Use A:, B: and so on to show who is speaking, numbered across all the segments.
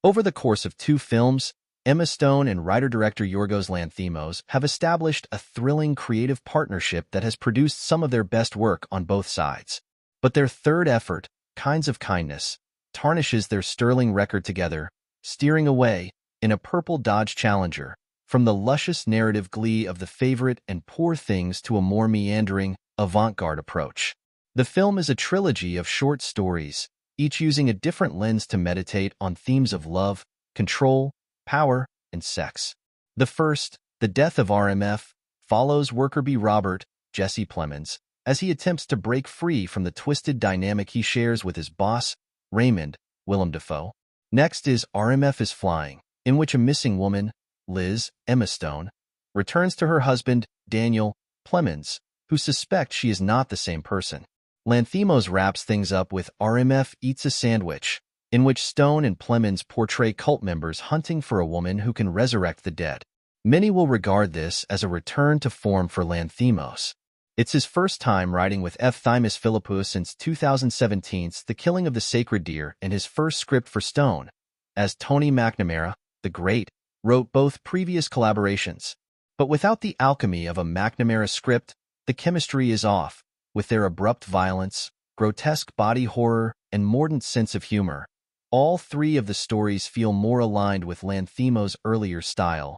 A: Over the course of 2 films, Emma Stone and writer-director Yorgos Lanthimos have established a thrilling creative partnership that has produced some of their best work on both sides. But their third effort, Kinds of Kindness, tarnishes their sterling record together, steering away, in a purple Dodge Challenger, from the luscious narrative glee of The Favorite and Poor Things to a more meandering, avant-garde approach. The film is a trilogy of short stories, each using a different lens to meditate on themes of love, control, power, and sex. The first, The Death of RMF, follows worker bee Robert, Jesse Plemons, as he attempts to break free from the twisted dynamic he shares with his boss, Raymond, Willem Dafoe. Next is RMF is Flying, in which a missing woman, Liz, Emma Stone, returns to her husband, Daniel, Plemons, who suspects she is not the same person. Lanthimos wraps things up with RMF Eats a Sandwich, in which Stone and Plemons portray cult members hunting for a woman who can resurrect the dead. Many will regard this as a return to form for Lanthimos. It's his first time writing with Thymos Philippou since 2017's The Killing of the Sacred Deer, and his first script for Stone, as Tony McNamara, the Great, wrote both previous collaborations. But without the alchemy of a McNamara script, the chemistry is off, with their abrupt violence, grotesque body horror, and mordant sense of humor. All three of the stories feel more aligned with Lanthimos' earlier style.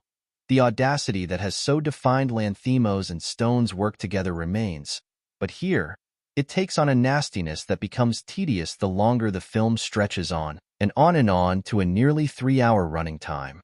A: The audacity that has so defined Lanthimos and Stone's work together remains, but here, it takes on a nastiness that becomes tedious the longer the film stretches on and on to a nearly 3-hour running time.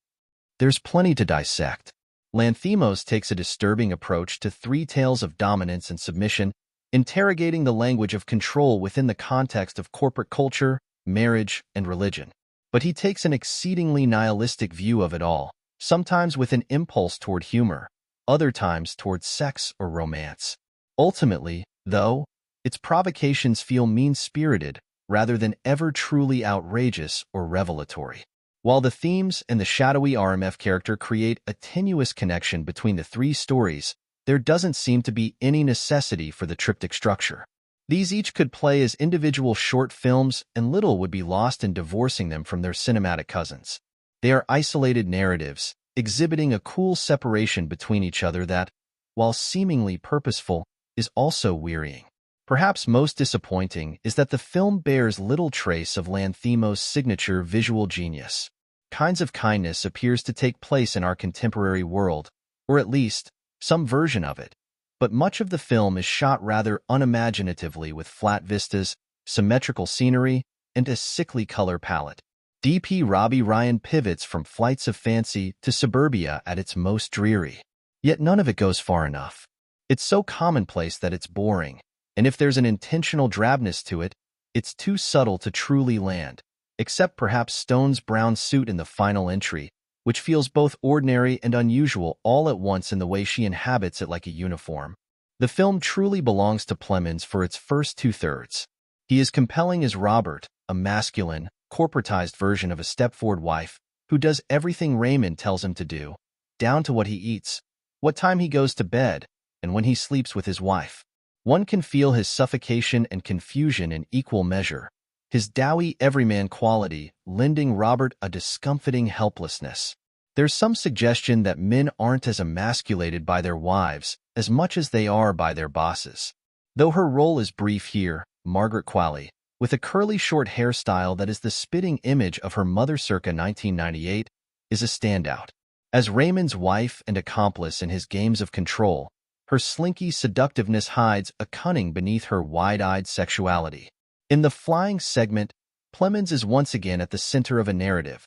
A: There's plenty to dissect. Lanthimos takes a disturbing approach to 3 tales of dominance and submission, interrogating the language of control within the context of corporate culture, marriage, and religion. But he takes an exceedingly nihilistic view of it all, sometimes with an impulse toward humor, other times toward sex or romance. Ultimately, though, its provocations feel mean-spirited rather than ever truly outrageous or revelatory. While the themes and the shadowy RMF character create a tenuous connection between the 3 stories, there doesn't seem to be any necessity for the triptych structure. These each could play as individual short films, and little would be lost in divorcing them from their cinematic cousins. They are isolated narratives, exhibiting a cool separation between each other that, while seemingly purposeful, is also wearying. Perhaps most disappointing is that the film bears little trace of Lanthimos' signature visual genius. Kinds of Kindness appears to take place in our contemporary world, or at least, some version of it, but much of the film is shot rather unimaginatively with flat vistas, symmetrical scenery, and a sickly color palette. DP Robbie Ryan pivots from flights of fancy to suburbia at its most dreary. Yet none of it goes far enough. It's so commonplace that it's boring, and if there's an intentional drabness to it, it's too subtle to truly land, except perhaps Stone's brown suit in the final entry, which feels both ordinary and unusual all at once in the way she inhabits it like a uniform. The film truly belongs to Plemons for its first 2/3. He is compelling as Robert, a masculine, corporatized version of a stepforward wife who does everything Raymond tells him to do, down to what he eats, what time he goes to bed, and when he sleeps with his wife. One can feel his suffocation and confusion in equal measure, his doughy everyman quality lending Robert a discomfiting helplessness. There's some suggestion that men aren't as emasculated by their wives as much as they are by their bosses. Though her role is brief here, Margaret Qualley, with a curly short hairstyle that is the spitting image of her mother circa 1998, is a standout. As Raymond's wife and accomplice in his games of control, her slinky seductiveness hides a cunning beneath her wide-eyed sexuality. In the flying segment, Plemons is once again at the center of a narrative,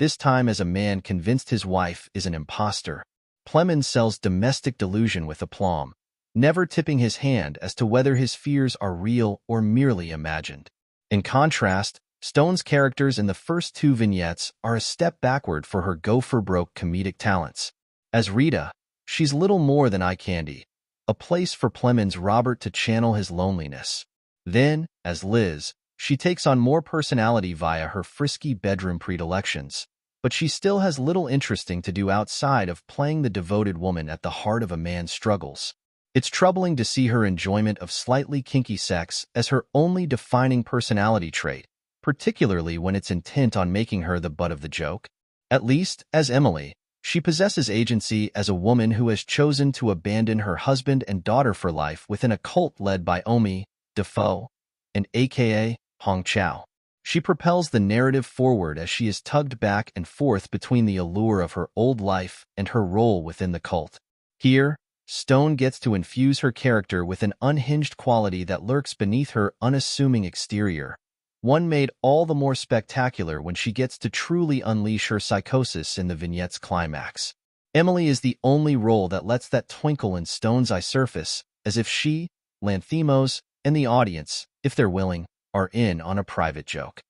A: this time as a man convinced his wife is an imposter. Plemons sells domestic delusion with aplomb, never tipping his hand as to whether his fears are real or merely imagined. In contrast, Stone's characters in the first 2 vignettes are a step backward for her go-for-broke comedic talents. As Rita, she's little more than eye candy, a place for Plemons' Robert to channel his loneliness. Then, as Liz, she takes on more personality via her frisky bedroom predilections, but she still has little interesting to do outside of playing the devoted woman at the heart of a man's struggles. It's troubling to see her enjoyment of slightly kinky sex as her only defining personality trait, particularly when it's intent on making her the butt of the joke. At least, as Emily, she possesses agency as a woman who has chosen to abandon her husband and daughter for life within a cult led by Omi, Defoe, and aka Hong Chao. She propels the narrative forward as she is tugged back and forth between the allure of her old life and her role within the cult. Here, Stone gets to infuse her character with an unhinged quality that lurks beneath her unassuming exterior, one made all the more spectacular when she gets to truly unleash her psychosis in the vignette's climax. Emily is the only role that lets that twinkle in Stone's eye surface, as if she, Lanthimos, and the audience, if they're willing, are in on a private joke.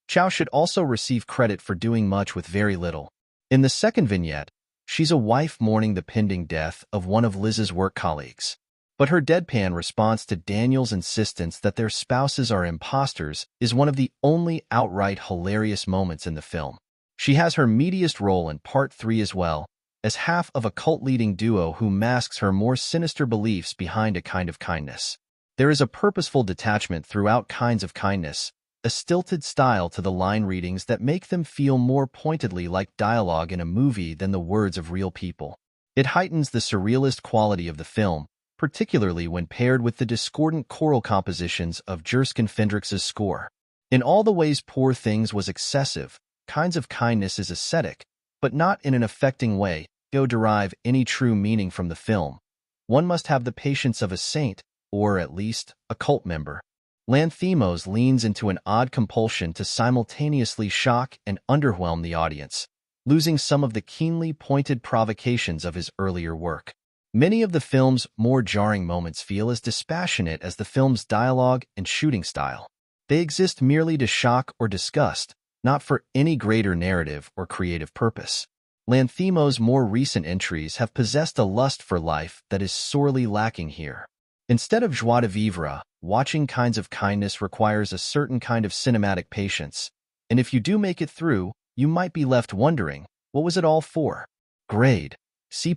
A: Chow should also receive credit for doing much with very little. In the second vignette, she's a wife mourning the pending death of one of Liz's work colleagues. But her deadpan response to Daniel's insistence that their spouses are imposters is one of the only outright hilarious moments in the film. She has her meatiest role in Part 3 as well, as half of a cult-leading duo who masks her more sinister beliefs behind a kind of kindness. There is a purposeful detachment throughout Kinds of Kindness, a stilted style to the line readings that make them feel more pointedly like dialogue in a movie than the words of real people. It heightens the surrealist quality of the film, particularly when paired with the discordant choral compositions of Jerskin Fendrix's score. In all the ways Poor Things was excessive, Kinds of Kindness is ascetic, but not in an affecting way. To derive any true meaning from the film, one must have the patience of a saint, or at least a cult member. Lanthimos leans into an odd compulsion to simultaneously shock and underwhelm the audience, losing some of the keenly pointed provocations of his earlier work. Many of the film's more jarring moments feel as dispassionate as the film's dialogue and shooting style. They exist merely to shock or disgust, not for any greater narrative or creative purpose. Lanthimos' more recent entries have possessed a lust for life that is sorely lacking here. Instead of joie de vivre, watching Kinds of Kindness requires a certain kind of cinematic patience, and if you do make it through, you might be left wondering, what was it all for? Grade: C+.